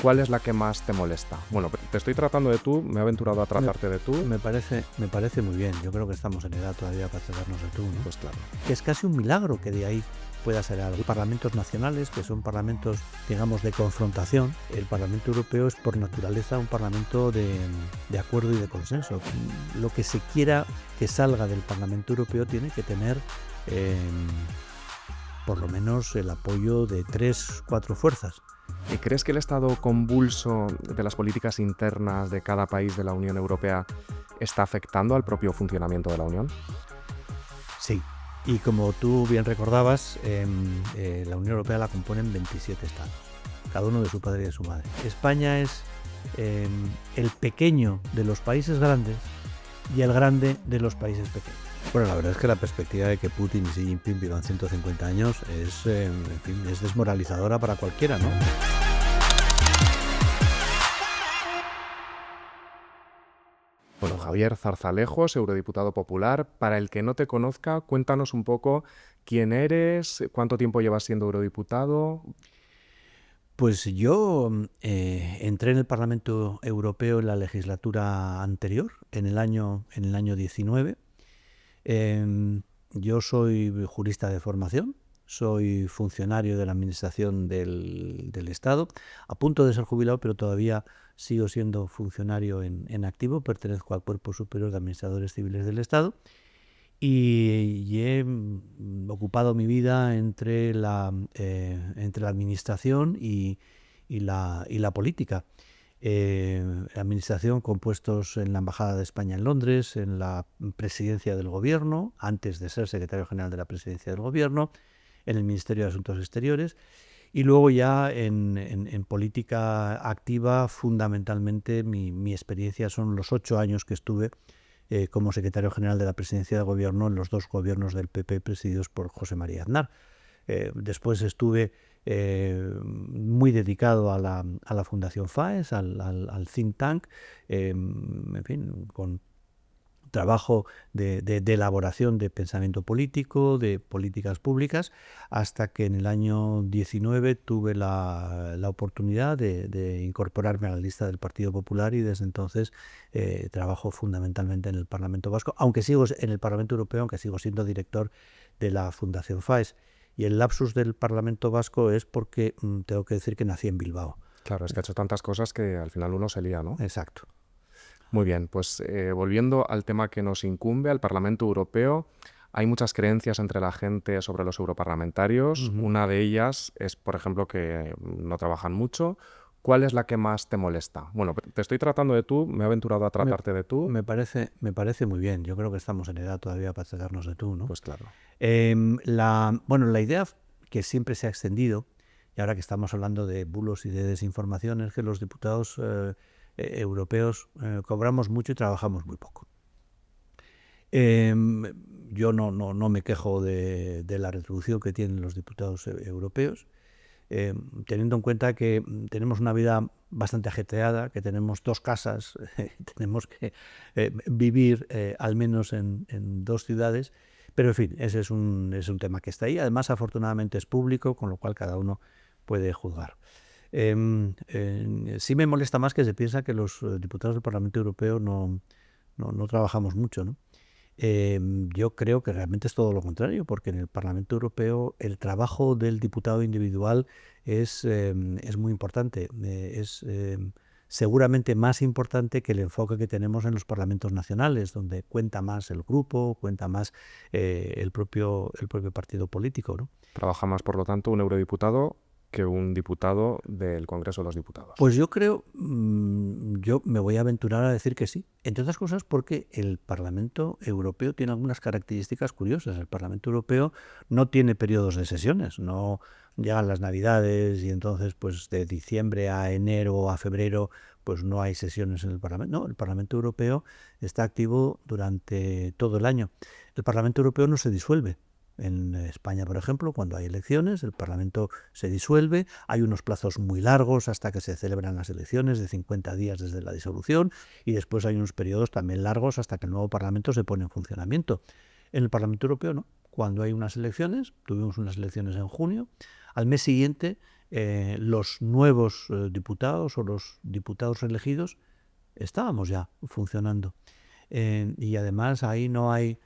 ¿cuál es la que más te molesta? Bueno, te estoy tratando de tú, me he aventurado a tratarte de tú. Me parece muy bien. Yo creo que estamos en edad todavía para tratarnos de tú, ¿no? Pues claro. Que es casi un milagro que de ahí pueda ser algo. Parlamentos nacionales, que son parlamentos, digamos, de confrontación. El Parlamento Europeo es por naturaleza un parlamento de acuerdo y de consenso. Lo que se quiera que salga del Parlamento Europeo tiene que tener por lo menos el apoyo de 3-4 fuerzas. ¿Y crees que el estado convulso de las políticas internas de cada país de la Unión Europea está afectando al propio funcionamiento de la Unión? Sí. Y como tú bien recordabas, la Unión Europea la componen 27 estados, cada uno de su padre y de su madre. España es el pequeño de los países grandes y el grande de los países pequeños. Bueno, la verdad es que la perspectiva de que Putin y Xi Jinping vivan 150 años es, es desmoralizadora para cualquiera, ¿no? Bueno, Javier Zarzalejos, eurodiputado popular. Para el que no te conozca, cuéntanos un poco quién eres, cuánto tiempo llevas siendo eurodiputado. Pues yo entré en el Parlamento Europeo en la legislatura anterior, en el año 19. Yo soy jurista de formación, soy funcionario de la Administración del Estado, a punto de ser jubilado, pero todavía sigo siendo funcionario en activo, pertenezco al Cuerpo Superior de Administradores Civiles del Estado y he ocupado mi vida entre la administración y la política. Administración con puestos en la Embajada de España en Londres, en la presidencia del Gobierno, antes de ser secretario general de la presidencia del Gobierno, en el Ministerio de Asuntos Exteriores, y luego ya en política activa, fundamentalmente mi experiencia son los 8 años que estuve como secretario general de la presidencia del Gobierno en los 2 gobiernos del PP presididos por José María Aznar. Después estuve muy dedicado a la Fundación FAES, al think tank, en fin, con trabajo de elaboración de pensamiento político, de políticas públicas, hasta que en el año 19 tuve la oportunidad de incorporarme a la lista del Partido Popular y desde entonces trabajo fundamentalmente en el Parlamento Vasco, aunque sigo en el Parlamento Europeo, aunque sigo siendo director de la Fundación FAES. Y el lapsus del Parlamento Vasco es porque tengo que decir que nací en Bilbao. Claro, es que ha hecho tantas cosas que al final uno se lía, ¿no? Exacto. Muy bien, pues volviendo al tema que nos incumbe, al Parlamento Europeo, hay muchas creencias entre la gente sobre los europarlamentarios. Una de ellas es, por ejemplo, que no trabajan mucho. ¿Cuál es la que más te molesta? Bueno, te estoy tratando de tú, me he aventurado a tratarte de tú. Me parece muy bien. Yo creo que estamos en edad todavía para tratarnos de tú, ¿no? Pues claro. La idea que siempre se ha extendido, y ahora que estamos hablando de bulos y de desinformación, es que los diputados europeos cobramos mucho y trabajamos muy poco. Yo no me quejo de la retribución que tienen los diputados europeos, teniendo en cuenta que tenemos una vida bastante ajetreada, que tenemos 2 casas, tenemos que vivir al menos en 2 ciudades, pero en fin, ese es un tema que está ahí. Además, afortunadamente es público, con lo cual cada uno puede juzgar. Sí me molesta más que se piensa que los diputados del Parlamento Europeo no trabajamos mucho, ¿no? Yo creo que realmente es todo lo contrario, porque en el Parlamento Europeo el trabajo del diputado individual es muy importante, es seguramente más importante que el enfoque que tenemos en los parlamentos nacionales, donde cuenta más el grupo, cuenta más el propio partido político, ¿no? Trabaja más, por lo tanto, un eurodiputado que un diputado del Congreso de los Diputados. Pues yo creo, yo me voy a aventurar a decir que sí, entre otras cosas porque el Parlamento Europeo tiene algunas características curiosas. El Parlamento Europeo no tiene periodos de sesiones, no llegan las Navidades y entonces pues de diciembre a enero o a febrero pues no hay sesiones en el Parlamento. No, el Parlamento Europeo está activo durante todo el año. El Parlamento Europeo no se disuelve. En España, por ejemplo, cuando hay elecciones, el Parlamento se disuelve, hay unos plazos muy largos hasta que se celebran las elecciones, de 50 días desde la disolución, y después hay unos periodos también largos hasta que el nuevo Parlamento se pone en funcionamiento. En el Parlamento Europeo no. Cuando hay unas elecciones, tuvimos unas elecciones en junio, al mes siguiente los nuevos diputados o los diputados elegidos estábamos ya funcionando. Y además ahí no hay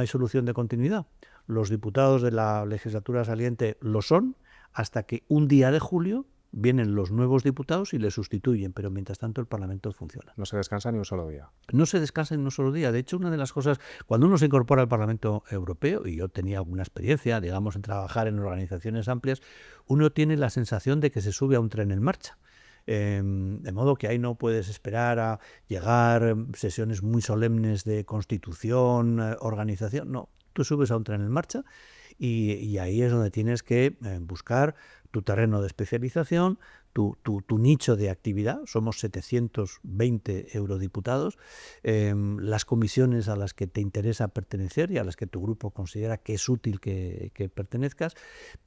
solución de continuidad. Los diputados de la legislatura saliente lo son hasta que un día de julio vienen los nuevos diputados y les sustituyen, pero mientras tanto el Parlamento funciona. No se descansa ni un solo día. No se descansa ni un solo día. De hecho, una de las cosas, cuando uno se incorpora al Parlamento Europeo, y yo tenía alguna experiencia, digamos, en trabajar en organizaciones amplias, uno tiene la sensación de que se sube a un tren en marcha. De modo que ahí no puedes esperar a llegar sesiones muy solemnes de constitución, organización. No, tú subes a un tren en marcha y ahí es donde tienes que buscar tu terreno de especialización, tu nicho de actividad. Somos 720 eurodiputados, las comisiones a las que te interesa pertenecer y a las que tu grupo considera que es útil que pertenezcas,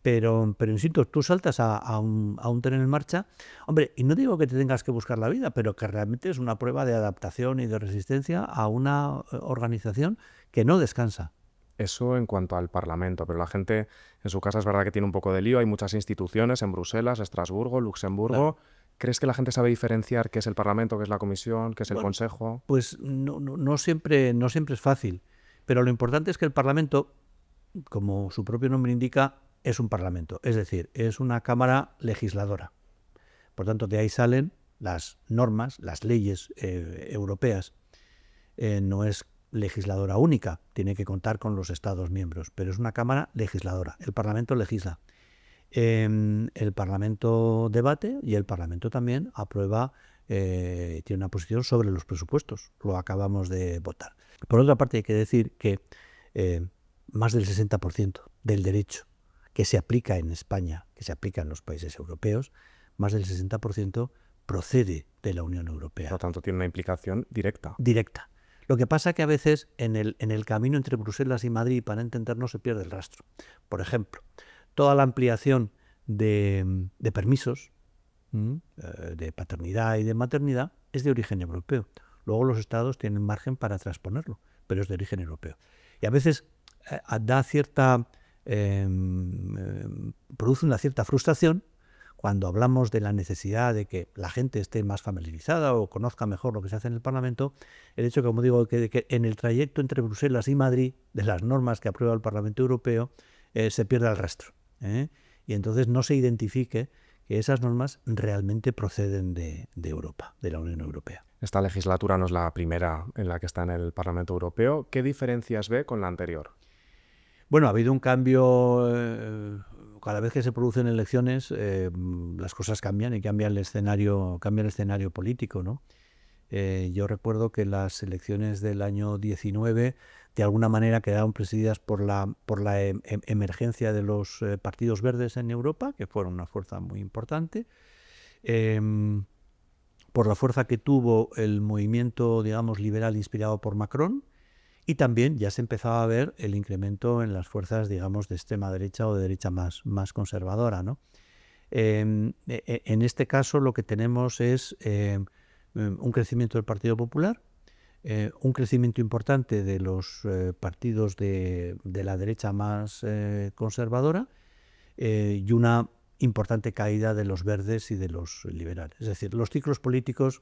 pero insisto, tú saltas a un tren en marcha, hombre, y no digo que te tengas que buscar la vida, pero que realmente es una prueba de adaptación y de resistencia a una organización que no descansa. Eso en cuanto al Parlamento, pero la gente en su casa es verdad que tiene un poco de lío, hay muchas instituciones en Bruselas, Estrasburgo, Luxemburgo. Claro. ¿Crees que la gente sabe diferenciar qué es el Parlamento, qué es la Comisión, qué es el Consejo? Pues no siempre es fácil, pero lo importante es que el Parlamento, como su propio nombre indica, es un Parlamento, es decir, es una Cámara legisladora. Por tanto, de ahí salen las normas, las leyes europeas. No es legisladora única, tiene que contar con los Estados miembros, pero es una Cámara legisladora. El Parlamento legisla. El Parlamento debate y el Parlamento también aprueba, tiene una posición sobre los presupuestos. Lo acabamos de votar. Por otra parte, hay que decir que más del 60% del derecho que se aplica en España, que se aplica en los países europeos, más del 60% procede de la Unión Europea. Por lo tanto, tiene una implicación directa. Directa. Lo que pasa que a veces en el camino entre Bruselas y Madrid, para entendernos, se pierde el rastro. Por ejemplo, toda la ampliación de permisos de paternidad y de maternidad es de origen europeo. Luego los estados tienen margen para transponerlo, pero es de origen europeo. Y a veces produce una cierta frustración cuando hablamos de la necesidad de que la gente esté más familiarizada o conozca mejor lo que se hace en el Parlamento, el hecho, como digo, que en el trayecto entre Bruselas y Madrid, de las normas que aprueba el Parlamento Europeo, se pierde el rastro. Y entonces no se identifique que esas normas realmente proceden de Europa, de la Unión Europea. Esta legislatura no es la primera en la que está en el Parlamento Europeo. ¿Qué diferencias ve con la anterior? Bueno, ha habido un cambio. Cada vez que se producen elecciones, las cosas cambian y cambia el escenario político, ¿no? Yo recuerdo que las elecciones del año 19 de alguna manera quedaron presididas por la emergencia de los partidos verdes en Europa, que fueron una fuerza muy importante, por la fuerza que tuvo el movimiento, digamos, liberal inspirado por Macron, y también ya se empezaba a ver el incremento en las fuerzas, digamos, de extrema derecha o de derecha más conservadora, ¿no? En este caso lo que tenemos es un crecimiento del Partido Popular, un crecimiento importante de los partidos de la derecha más conservadora y una importante caída de los verdes y de los liberales. Es decir, los ciclos políticos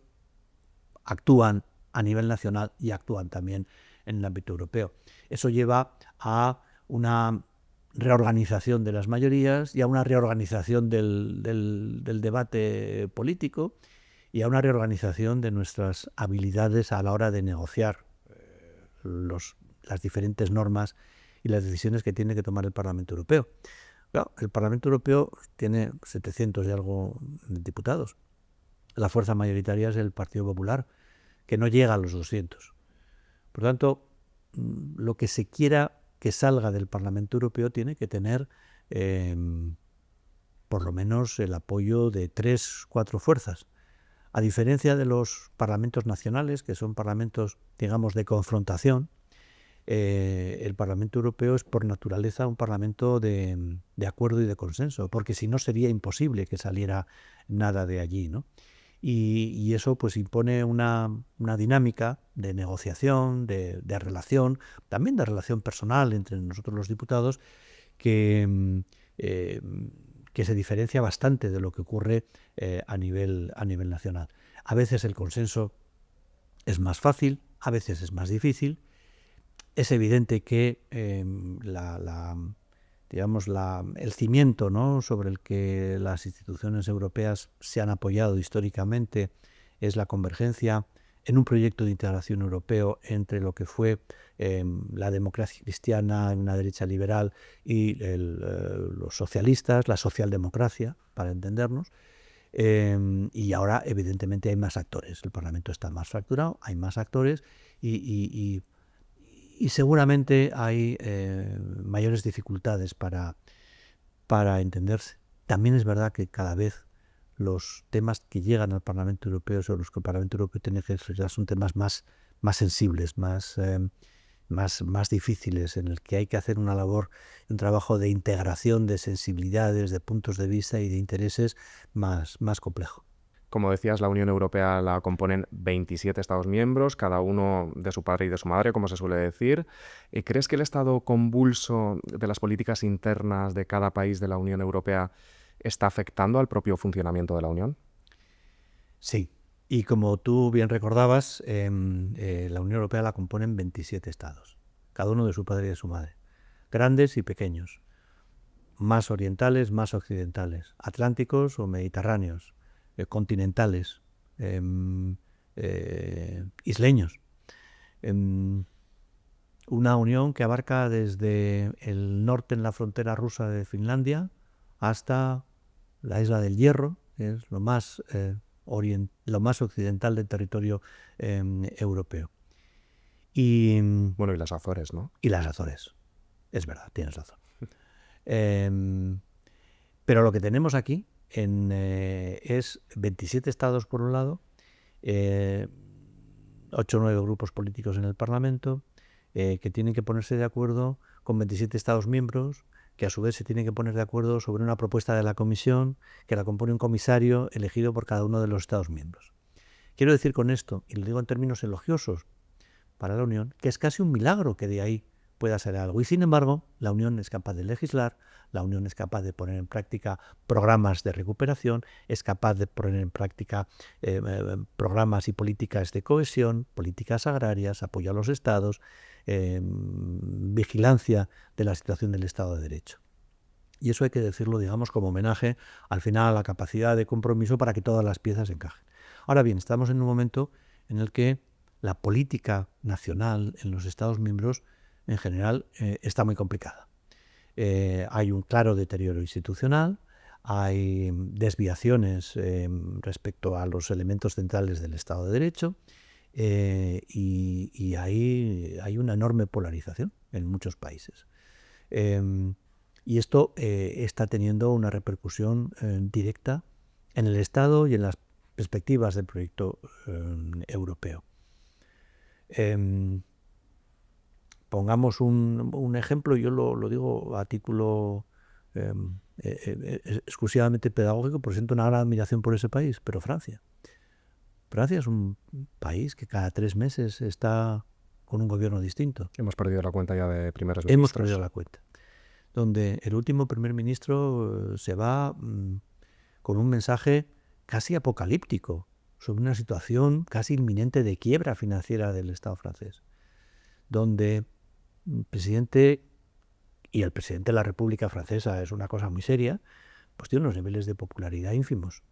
actúan a nivel nacional y actúan también en el ámbito europeo. Eso lleva a una reorganización de las mayorías y a una reorganización del debate político y a una reorganización de nuestras habilidades a la hora de negociar las diferentes normas y las decisiones que tiene que tomar el Parlamento Europeo. Claro, el Parlamento Europeo tiene 700 y algo diputados. La fuerza mayoritaria es el Partido Popular, que no llega a los 200. Por tanto, lo que se quiera que salga del Parlamento Europeo tiene que tener por lo menos el apoyo de 3-4 fuerzas. A diferencia de los parlamentos nacionales, que son parlamentos, digamos, de confrontación, el Parlamento Europeo es por naturaleza un parlamento de acuerdo y de consenso, porque si no sería imposible que saliera nada de allí, ¿no? Y eso pues impone una dinámica de negociación, de relación, también de relación personal entre nosotros los diputados, que que se diferencia bastante de lo que ocurre a nivel nacional. A veces el consenso es más fácil, a veces es más difícil. Es evidente que el cimiento, ¿no?, sobre el que las instituciones europeas se han apoyado históricamente es la convergencia en un proyecto de integración europeo entre lo que fue la democracia cristiana, una derecha liberal, y los socialistas, la socialdemocracia, para entendernos. Y ahora, evidentemente, hay más actores. El Parlamento está más fracturado, hay más actores y seguramente hay mayores dificultades para entenderse. También es verdad que cada vez los temas que llegan al Parlamento Europeo, sobre los que el Parlamento Europeo tiene que reflexionar, son temas más sensibles, más difíciles, en el que hay que hacer una labor, un trabajo de integración de sensibilidades, de puntos de vista y de intereses más complejo. Como decías, la Unión Europea la componen 27 Estados miembros, cada uno de su padre y de su madre, como se suele decir. ¿Crees que el estado convulso de las políticas internas de cada país de la Unión Europea está afectando al propio funcionamiento de la Unión? Sí, y como tú bien recordabas, la Unión Europea la componen 27 estados, cada uno de su padre y de su madre, grandes y pequeños, más orientales, más occidentales, atlánticos o mediterráneos, continentales, isleños. Una unión que abarca desde el norte en la frontera rusa de Finlandia hasta la isla del Hierro, que es lo más occidental del territorio europeo. Y las Azores, ¿no? Y las Azores. Es verdad, tienes razón. Pero lo que tenemos aquí es 27 estados por un lado, 8 o 9 grupos políticos en el Parlamento, que tienen que ponerse de acuerdo con 27 estados miembros, que a su vez se tienen que poner de acuerdo sobre una propuesta de la Comisión, que la compone un comisario elegido por cada uno de los estados miembros. Quiero decir con esto, y lo digo en términos elogiosos para la Unión, que es casi un milagro que de ahí pueda ser algo. Y sin embargo, la Unión es capaz de legislar, la Unión es capaz de poner en práctica programas de recuperación, es capaz de poner en práctica programas y políticas de cohesión, políticas agrarias, apoyo a los estados, vigilancia de la situación del Estado de Derecho. Y eso hay que decirlo, digamos, como homenaje al final a la capacidad de compromiso para que todas las piezas encajen. Ahora bien, estamos en un momento en el que la política nacional en los Estados miembros en general está muy complicada. Hay un claro deterioro institucional, hay desviaciones respecto a los elementos centrales del Estado de Derecho y hay una enorme polarización en muchos países. Y esto está teniendo una repercusión directa en el Estado y en las perspectivas del proyecto europeo. Pongamos un ejemplo, yo lo digo a título exclusivamente pedagógico, porque siento una gran admiración por ese país, pero Francia. Francia es un país que cada 3 meses está con un gobierno distinto. Hemos perdido la cuenta ya de primeros ministros. Hemos perdido la cuenta. Donde el último primer ministro se va con un mensaje casi apocalíptico sobre una situación casi inminente de quiebra financiera del Estado francés, donde el presidente de la República Francesa es una cosa muy seria, pues tiene unos niveles de popularidad ínfimos,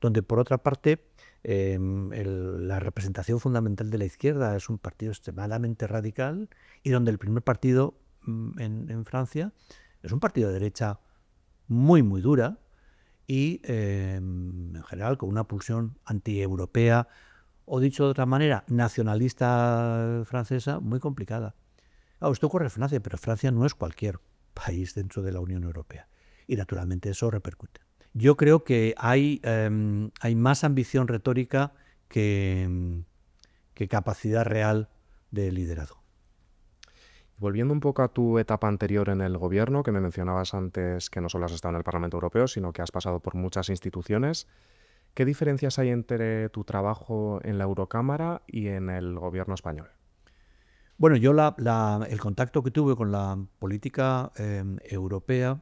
donde por otra parte la representación fundamental de la izquierda es un partido extremadamente radical y donde el primer partido en Francia es un partido de derecha muy dura y en general con una pulsión antieuropea o, dicho de otra manera, nacionalista francesa muy complicada. Claro, esto ocurre en Francia, pero Francia no es cualquier país dentro de la Unión Europea y naturalmente eso repercute. Yo creo que hay más ambición retórica que capacidad real de liderazgo. Volviendo un poco a tu etapa anterior en el gobierno, que me mencionabas antes que no solo has estado en el Parlamento Europeo, sino que has pasado por muchas instituciones, ¿qué diferencias hay entre tu trabajo en la Eurocámara y en el gobierno español? Bueno, yo el contacto que tuve con la política europea,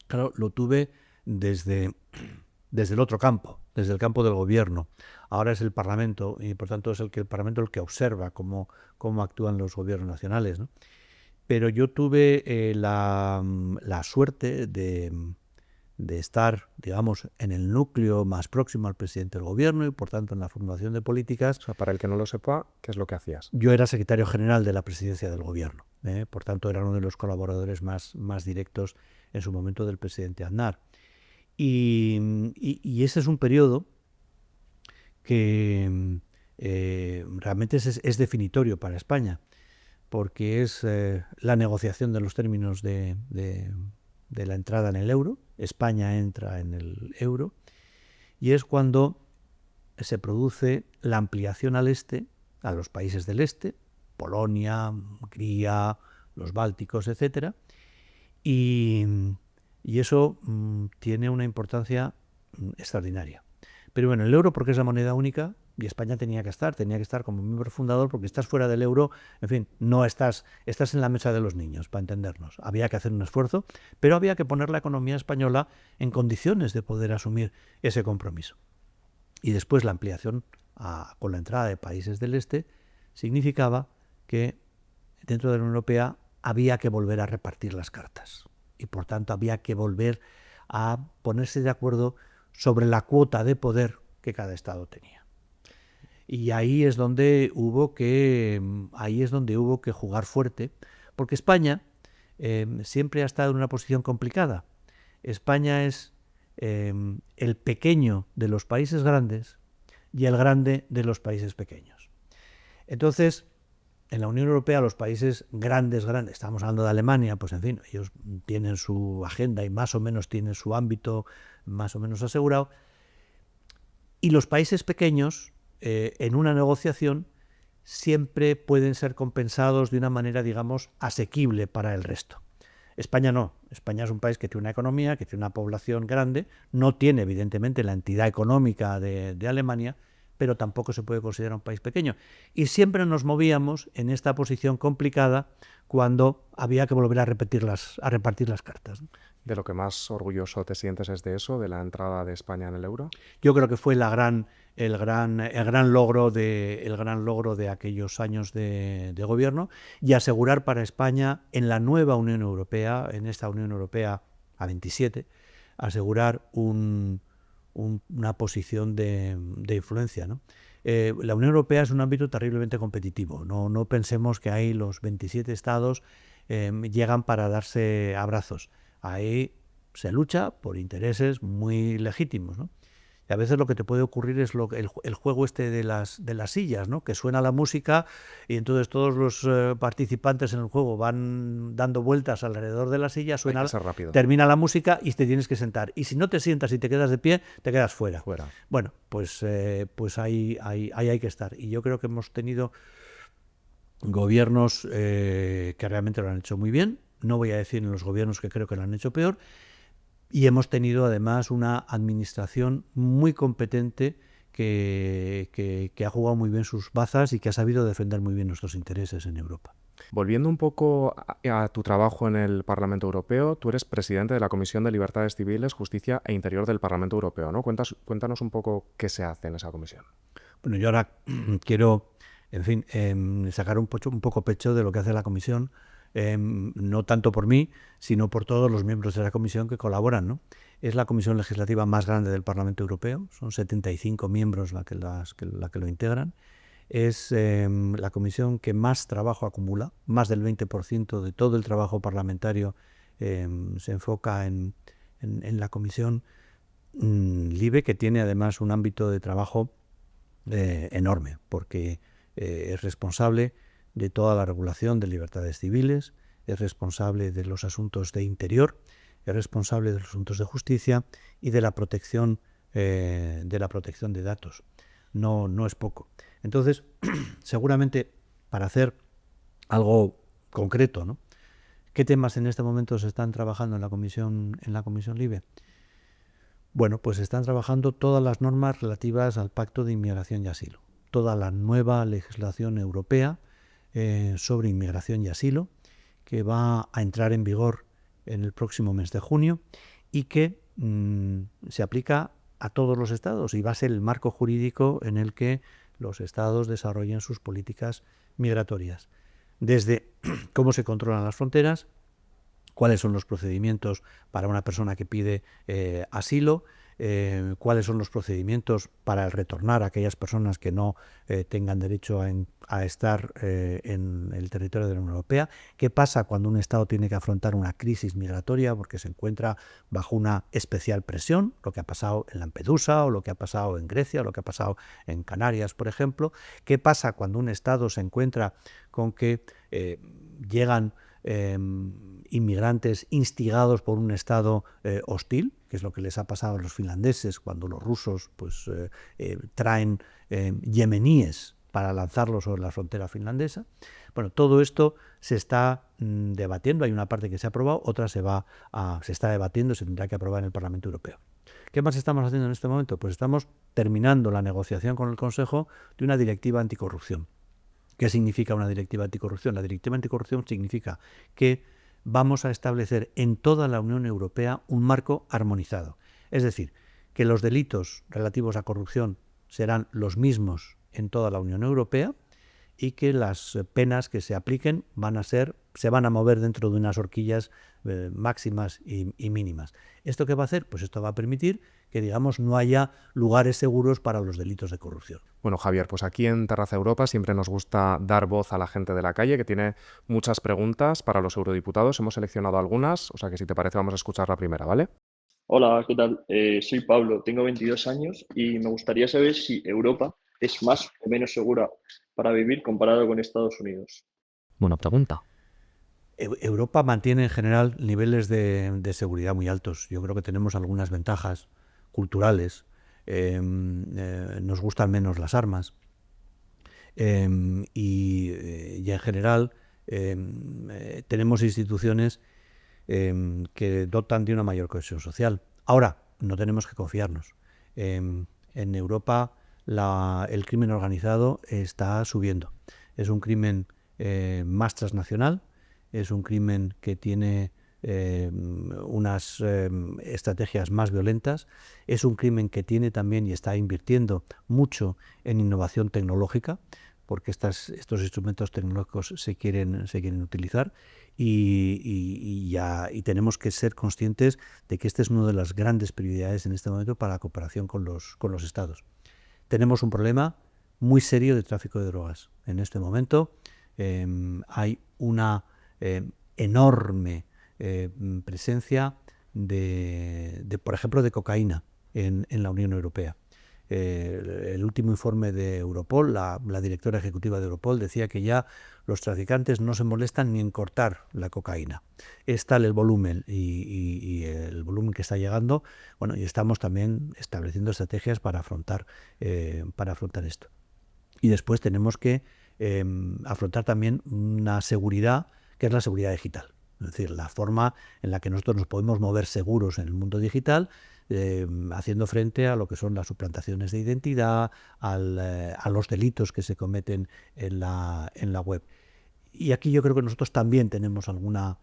claro, lo tuve desde el otro campo, desde el campo del gobierno. Ahora es el Parlamento y por tanto es el Parlamento el que observa cómo actúan los gobiernos nacionales, ¿no? Pero yo tuve la suerte de estar, digamos, en el núcleo más próximo al presidente del gobierno y por tanto en la formulación de políticas. O sea, para el que no lo sepa, ¿qué es lo que hacías? Yo era secretario general de la presidencia del gobierno, por tanto era uno de los colaboradores más directos en su momento del presidente Aznar. Y ese es un periodo que realmente es definitorio para España, porque es la negociación de los términos de la entrada en el euro. España entra en el euro y es cuando se produce la ampliación al este, a los países del este, Polonia, Hungría, los Bálticos, etcétera, y eso tiene una importancia extraordinaria. Pero bueno, el euro porque es la moneda única y España tenía que estar como miembro fundador, porque estás fuera del euro, en fin, no estás en la mesa de los niños, para entendernos. Había que hacer un esfuerzo, pero había que poner la economía española en condiciones de poder asumir ese compromiso. Y después la ampliación con la entrada de países del este significaba que dentro de la Unión Europea había que volver a repartir las cartas y por tanto había que volver a ponerse de acuerdo sobre la cuota de poder que cada Estado tenía. Y ahí es donde hubo que jugar fuerte, porque España siempre ha estado en una posición complicada. España es el pequeño de los países grandes y el grande de los países pequeños. Entonces, en la Unión Europea los países grandes, estamos hablando de Alemania, pues en fin, ellos tienen su agenda y más o menos tienen su ámbito más o menos asegurado. Y los países pequeños, en una negociación, siempre pueden ser compensados de una manera, digamos, asequible para el resto. España no. España es un país que tiene una economía, que tiene una población grande, no tiene evidentemente la entidad económica de Alemania, pero tampoco se puede considerar un país pequeño. Y siempre nos movíamos en esta posición complicada cuando había que volver a repartir las cartas, ¿no? ¿De lo que más orgulloso te sientes es de eso, de la entrada de España en el euro? Yo creo que fue el gran logro de aquellos años de gobierno y asegurar para España en la nueva Unión Europea, en esta Unión Europea a 27, asegurar una posición de influencia, ¿no? La Unión Europea es un ámbito terriblemente competitivo. No pensemos que ahí los 27 estados llegan para darse abrazos. Ahí se lucha por intereses muy legítimos, ¿no? Y a veces lo que te puede ocurrir es el juego este de las sillas, ¿no? Que suena la música y entonces todos los participantes en el juego van dando vueltas alrededor de la silla, termina la música y te tienes que sentar. Y si no te sientas y te quedas de pie, te quedas fuera. Bueno, pues ahí hay que estar. Y yo creo que hemos tenido gobiernos que realmente lo han hecho muy bien. No voy a decir en los gobiernos que creo que lo han hecho peor. Y hemos tenido además una administración muy competente que ha jugado muy bien sus bazas y que ha sabido defender muy bien nuestros intereses en Europa. Volviendo un poco a tu trabajo en el Parlamento Europeo, tú eres presidente de la Comisión de Libertades Civiles, Justicia e Interior del Parlamento Europeo, ¿no? Cuéntanos un poco qué se hace en esa comisión. Bueno, yo ahora quiero, en fin, sacar un poco pecho de lo que hace la comisión. No tanto por mí, sino por todos los miembros de la comisión que colaboran, ¿no? Es la comisión legislativa más grande del Parlamento Europeo, son 75 miembros la que lo integran. Es la comisión que más trabajo acumula, más del 20% de todo el trabajo parlamentario se enfoca en la comisión LIBE, que tiene además un ámbito de trabajo enorme, porque es responsable de toda la regulación de libertades civiles, es responsable de los asuntos de interior, es responsable de los asuntos de justicia y de la protección de datos. No es poco. Entonces, seguramente para hacer algo concreto, ¿no? ¿Qué temas en este momento se están trabajando en la comisión LIBE? Bueno, pues están trabajando todas las normas relativas al Pacto de Inmigración y Asilo, toda la nueva legislación europea sobre inmigración y asilo, que va a entrar en vigor en el próximo mes de junio y que se aplica a todos los estados y va a ser el marco jurídico en el que los estados desarrollen sus políticas migratorias. Desde cómo se controlan las fronteras, cuáles son los procedimientos para una persona que pide asilo, cuáles son los procedimientos para retornar a aquellas personas que no tengan derecho a estar en el territorio de la Unión Europea, qué pasa cuando un Estado tiene que afrontar una crisis migratoria porque se encuentra bajo una especial presión, lo que ha pasado en Lampedusa o lo que ha pasado en Grecia o lo que ha pasado en Canarias, por ejemplo, qué pasa cuando un Estado se encuentra con que llegan inmigrantes instigados por un Estado hostil, que es lo que les ha pasado a los finlandeses cuando los rusos pues, traen yemeníes para lanzarlos sobre la frontera finlandesa. Bueno, todo esto se está debatiendo, hay una parte que se ha aprobado, otra se está debatiendo, se tendrá que aprobar en el Parlamento Europeo. ¿Qué más estamos haciendo en este momento? Pues estamos terminando la negociación con el Consejo de una directiva anticorrupción. ¿Qué significa una directiva anticorrupción? La directiva anticorrupción significa que vamos a establecer en toda la Unión Europea un marco armonizado. Es decir, que los delitos relativos a corrupción serán los mismos en toda la Unión Europea y que las penas que se apliquen se van a mover dentro de unas horquillas máximas y mínimas. ¿Esto qué va a hacer? Pues esto va a permitir que, digamos, no haya lugares seguros para los delitos de corrupción. Bueno, Javier, pues aquí en Terraza Europa siempre nos gusta dar voz a la gente de la calle que tiene muchas preguntas para los eurodiputados. Hemos seleccionado algunas, o sea que si te parece vamos a escuchar la primera, ¿vale? Hola, ¿qué tal? Soy Pablo, tengo 22 años y me gustaría saber si Europa es más o menos segura para vivir comparado con Estados Unidos. Buena pregunta. Europa mantiene en general niveles de seguridad muy altos. Yo creo que tenemos algunas ventajas culturales. Nos gustan menos las armas. Y en general tenemos instituciones que dotan de una mayor cohesión social. Ahora, no tenemos que confiarnos. En Europa el crimen organizado está subiendo. Es un crimen más transnacional, es un crimen que tiene unas estrategias más violentas, es un crimen que tiene también y está invirtiendo mucho en innovación tecnológica, porque estos instrumentos tecnológicos se quieren utilizar y tenemos que ser conscientes de que esta es una de las grandes prioridades en este momento para la cooperación con los Estados. Tenemos un problema muy serio de tráfico de drogas. En este momento hay una enorme presencia por ejemplo, de cocaína en la Unión Europea. El último informe de Europol, la directora ejecutiva de Europol decía que ya los traficantes no se molestan ni en cortar la cocaína. Es tal el volumen y el volumen que está llegando, bueno, y estamos también estableciendo estrategias para afrontar esto. Y después tenemos que afrontar también una seguridad que es la seguridad digital. Es decir, la forma en la que nosotros nos podemos mover seguros en el mundo digital, haciendo frente a lo que son las suplantaciones de identidad, a los delitos que se cometen en la web. Y aquí yo creo que nosotros también tenemos alguna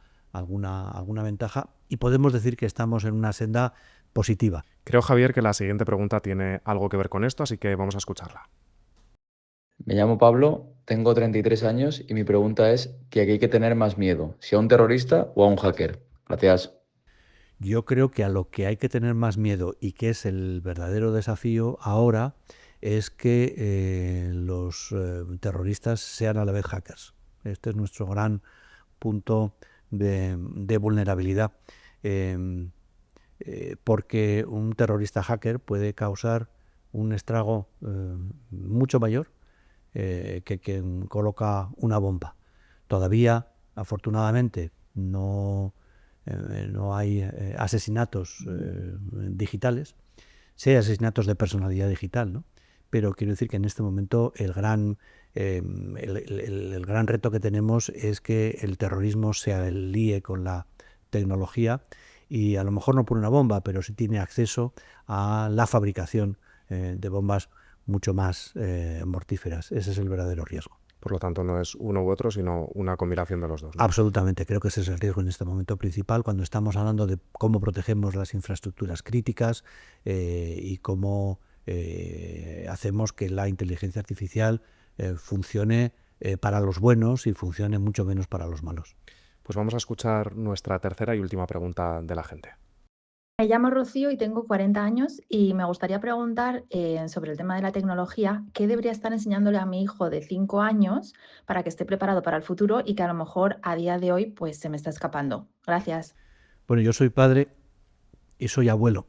ventaja y podemos decir que estamos en una senda positiva. Creo, Javier, que la siguiente pregunta tiene algo que ver con esto, así que vamos a escucharla. Me llamo Pablo, tengo 33 años y mi pregunta es que aquí hay que tener más miedo, si a un terrorista o a un hacker. Gracias. Yo creo que a lo que hay que tener más miedo y que es el verdadero desafío ahora es que los terroristas sean a la vez hackers. Este es nuestro gran punto de vulnerabilidad, porque un terrorista hacker puede causar un estrago mucho mayor que quien coloca una bomba. Todavía, afortunadamente, no hay asesinatos digitales, sí hay asesinatos de personalidad digital, ¿no? Pero quiero decir que en este momento el gran reto que tenemos es que el terrorismo se alíe con la tecnología y a lo mejor no por una bomba, pero sí tiene acceso a la fabricación de bombas mucho más mortíferas. Ese es el verdadero riesgo. Por lo tanto, no es uno u otro, sino una combinación de los dos, ¿no? Absolutamente, creo que ese es el riesgo en este momento principal cuando estamos hablando de cómo protegemos las infraestructuras críticas y cómo hacemos que la inteligencia artificial funcione para los buenos y funcione mucho menos para los malos. Pues vamos a escuchar nuestra tercera y última pregunta de la gente. Me llamo Rocío y tengo 40 años y me gustaría preguntar sobre el tema de la tecnología, ¿qué debería estar enseñándole a mi hijo de 5 años para que esté preparado para el futuro y que a lo mejor a día de hoy pues se me está escapando? Gracias. Bueno, yo soy padre y soy abuelo.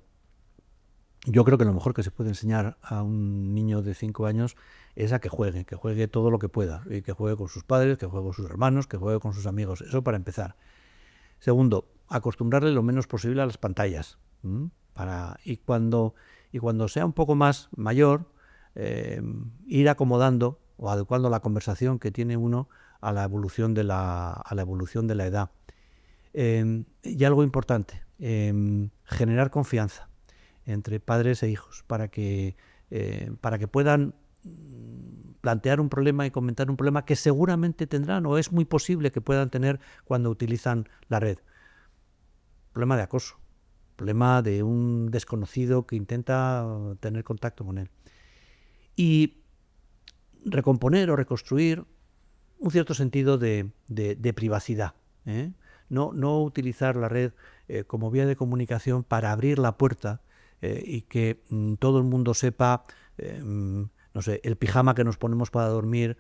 Yo creo que lo mejor que se puede enseñar a un niño de 5 años es a que juegue todo lo que pueda, y que juegue con sus padres, que juegue con sus hermanos, que juegue con sus amigos. Eso para empezar. Segundo, acostumbrarle lo menos posible a las pantallas. Y cuando sea un poco más mayor, ir acomodando o adecuando la conversación que tiene uno a la evolución de la edad. Y algo importante, generar confianza entre padres e hijos para que puedan plantear un problema y comentar un problema que seguramente tendrán o es muy posible que puedan tener cuando utilizan la red. Problema de acoso, problema de un desconocido que intenta tener contacto con él. Y recomponer o reconstruir un cierto sentido de privacidad, ¿eh? No utilizar la red como vía de comunicación para abrir la puerta y que todo el mundo sepa, no sé, el pijama que nos ponemos para dormir,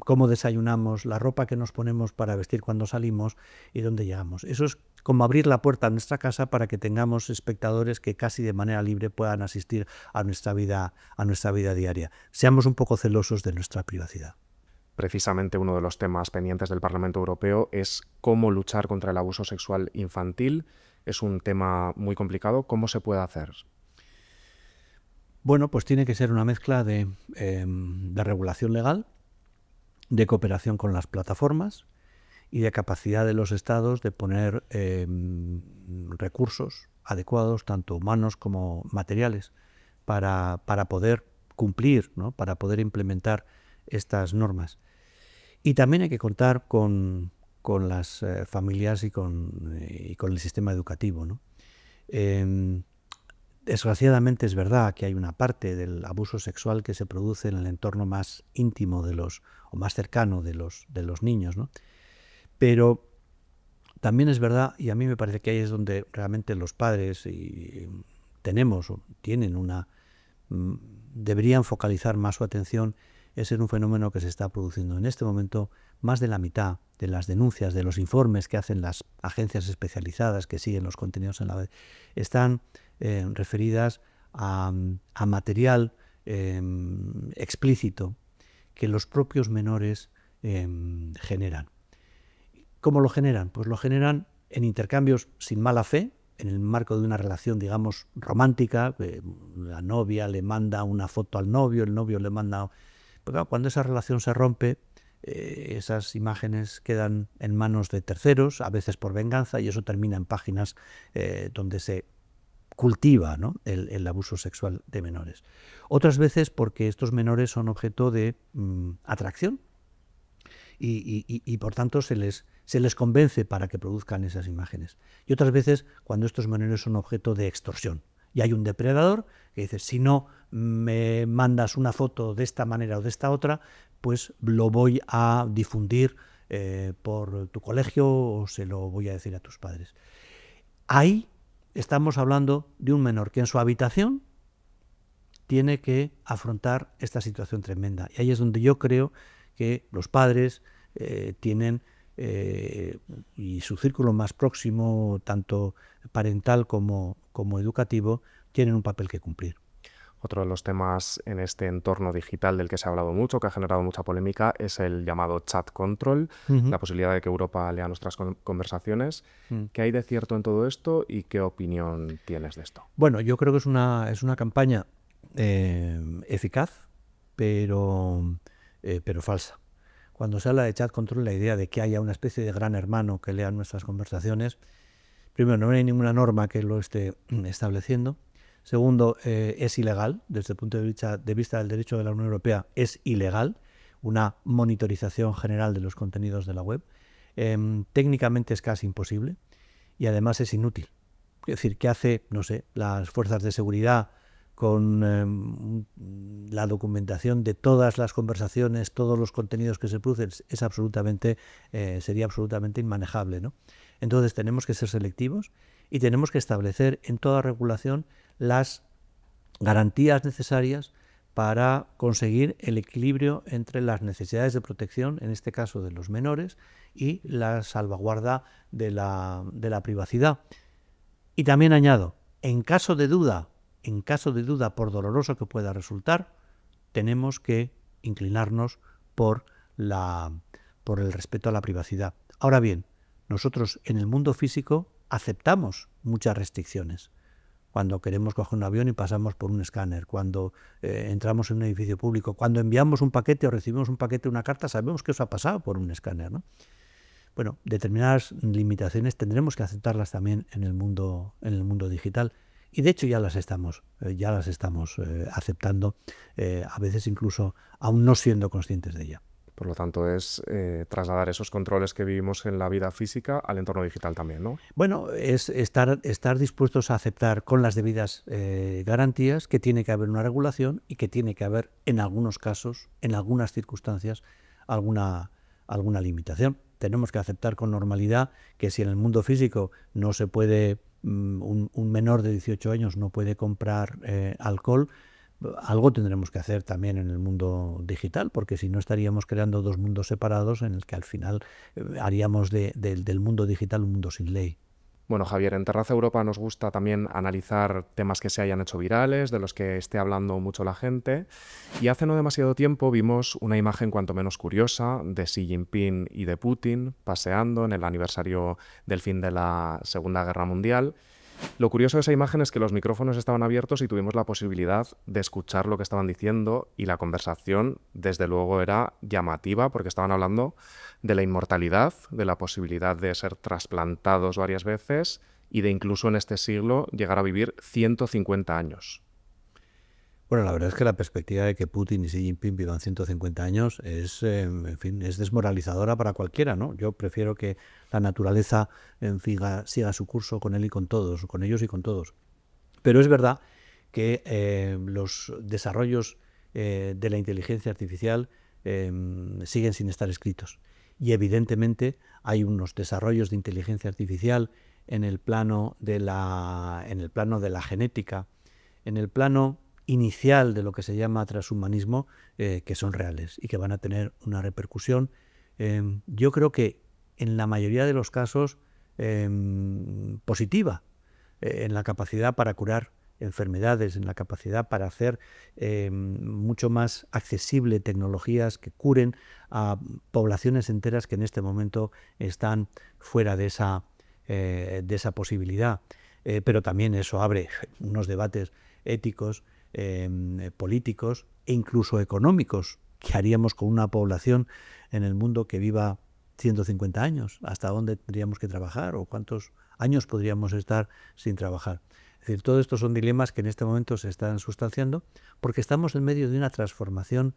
cómo desayunamos, la ropa que nos ponemos para vestir cuando salimos y dónde llegamos. Eso es como abrir la puerta a nuestra casa para que tengamos espectadores que casi de manera libre puedan asistir a nuestra vida diaria. Seamos un poco celosos de nuestra privacidad. Precisamente uno de los temas pendientes del Parlamento Europeo es cómo luchar contra el abuso sexual infantil. Es un tema muy complicado. ¿Cómo se puede hacer? Bueno, pues tiene que ser una mezcla de regulación legal, de cooperación con las plataformas y de capacidad de los estados de poner recursos adecuados, tanto humanos como materiales, para poder cumplir, ¿no? Para poder implementar estas normas. Y también hay que contar con las familias y con el sistema educativo, ¿no? Desgraciadamente es verdad que hay una parte del abuso sexual que se produce en el entorno más íntimo o más cercano de los niños, ¿no? Pero también es verdad, y a mí me parece que ahí es donde realmente los padres deberían focalizar más su atención, es en un fenómeno que se está produciendo en este momento. Más de la mitad de las denuncias, de los informes que hacen las agencias especializadas que siguen los contenidos en la web, están referidas a material explícito que los propios menores generan. ¿Cómo lo generan? Pues lo generan en intercambios sin mala fe, en el marco de una relación, digamos, romántica. La novia le manda una foto al novio, el novio le manda... Pero claro, cuando esa relación se rompe, esas imágenes quedan en manos de terceros, a veces por venganza, y eso termina en páginas donde se cultiva, ¿no? el abuso sexual de menores. Otras veces porque estos menores son objeto de atracción y por tanto se les convence para que produzcan esas imágenes. Y otras veces cuando estos menores son objeto de extorsión. Y hay un depredador que dice, si no me mandas una foto de esta manera o de esta otra, pues lo voy a difundir por tu colegio o se lo voy a decir a tus padres. Ahí estamos hablando de un menor que en su habitación tiene que afrontar esta situación tremenda. Y ahí es donde yo creo que los padres tienen, y su círculo más próximo, tanto parental como educativo, tienen un papel que cumplir. Otro de los temas en este entorno digital del que se ha hablado mucho, que ha generado mucha polémica, es el llamado chat control, la posibilidad de que Europa lea nuestras conversaciones. ¿Qué hay de cierto en todo esto y qué opinión tienes de esto? Bueno, yo creo que es una campaña eficaz, pero falsa. Cuando se habla de chat control, la idea de que haya una especie de gran hermano que lea nuestras conversaciones, primero, no hay ninguna norma que lo esté estableciendo. Segundo, es ilegal, desde el punto de vista del derecho de la Unión Europea, es ilegal una monitorización general de los contenidos de la web. Técnicamente es casi imposible y además es inútil. Es decir, ¿qué hace, no sé, las fuerzas de seguridad con la documentación de todas las conversaciones, todos los contenidos que se producen? Sería absolutamente inmanejable, ¿no? Entonces tenemos que ser selectivos y tenemos que establecer en toda regulación las garantías necesarias para conseguir el equilibrio entre las necesidades de protección, en este caso de los menores, y la salvaguarda de la privacidad. Y también añado, en caso de duda, por doloroso que pueda resultar, tenemos que inclinarnos por el respeto a la privacidad. Ahora bien, nosotros en el mundo físico aceptamos muchas restricciones. Cuando queremos coger un avión y pasamos por un escáner, cuando entramos en un edificio público, cuando enviamos un paquete o recibimos un paquete o una carta, sabemos que eso ha pasado por un escáner, ¿no? Bueno, determinadas limitaciones tendremos que aceptarlas también en el mundo digital. Y de hecho ya las estamos aceptando, a veces incluso aún no siendo conscientes de ella. Por lo tanto, es trasladar esos controles que vivimos en la vida física al entorno digital también, ¿no? Bueno, es estar dispuestos a aceptar con las debidas garantías que tiene que haber una regulación y que tiene que haber, en algunos casos, en algunas circunstancias, alguna limitación. Tenemos que aceptar con normalidad que si en el mundo físico no se puede, un menor de 18 años no puede comprar alcohol, algo tendremos que hacer también en el mundo digital, porque si no estaríamos creando dos mundos separados en el que al final haríamos del mundo digital un mundo sin ley. Bueno, Javier, en Terraza Europa nos gusta también analizar temas que se hayan hecho virales, de los que esté hablando mucho la gente. Y hace no demasiado tiempo vimos una imagen cuanto menos curiosa de Xi Jinping y de Putin paseando en el aniversario del fin de la Segunda Guerra Mundial. Lo curioso de esa imagen es que los micrófonos estaban abiertos y tuvimos la posibilidad de escuchar lo que estaban diciendo, y la conversación, desde luego, era llamativa porque estaban hablando de la inmortalidad, de la posibilidad de ser trasplantados varias veces y de incluso en este siglo llegar a vivir 150 años. Bueno, la verdad es que la perspectiva de que Putin y Xi Jinping vivan 150 años es desmoralizadora para cualquiera, ¿no? Yo prefiero que la naturaleza siga su curso con él y con todos, con ellos y con todos. Pero es verdad que los desarrollos de la inteligencia artificial siguen sin estar escritos. Y evidentemente hay unos desarrollos de inteligencia artificial en el plano de la genética, en el plano inicial de lo que se llama transhumanismo, que son reales y que van a tener una repercusión, yo creo que en la mayoría de los casos positiva, en la capacidad para curar enfermedades, en la capacidad para hacer mucho más accesible tecnologías que curen a poblaciones enteras que en este momento están fuera de esa posibilidad. Pero también eso abre unos debates éticos, políticos e incluso económicos. ¿Qué haríamos con una población en el mundo que viva 150 años? ¿Hasta dónde tendríamos que trabajar? ¿O cuántos años podríamos estar sin trabajar? Es decir, todo esto son dilemas que en este momento se están sustanciando porque estamos en medio de una transformación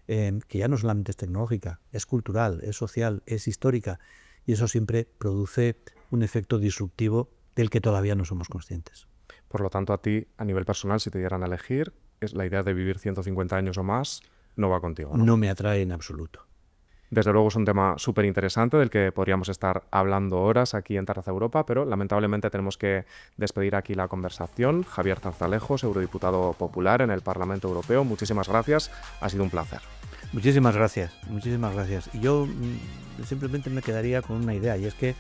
que ya no solamente es tecnológica, es cultural, es social, es histórica, y eso siempre produce un efecto disruptivo del que todavía no somos conscientes. Por lo tanto, a ti, a nivel personal, si te dieran a elegir, es la idea de vivir 150 años o más no va contigo, ¿no? No me atrae en absoluto. Desde luego es un tema súper interesante del que podríamos estar hablando horas aquí en Terraza Europa, pero lamentablemente tenemos que despedir aquí la conversación. Javier Zarzalejos, eurodiputado popular en el Parlamento Europeo, muchísimas gracias, ha sido un placer. Muchísimas gracias. Y yo simplemente me quedaría con una idea, y es que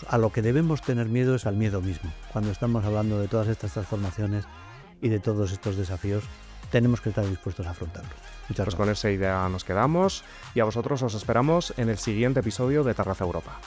a lo que debemos tener miedo es al miedo mismo. Cuando estamos hablando de todas estas transformaciones y de todos estos desafíos, tenemos que estar dispuestos a afrontarlos. Muchas gracias. Con esa idea nos quedamos y a vosotros os esperamos en el siguiente episodio de Terraza Europa.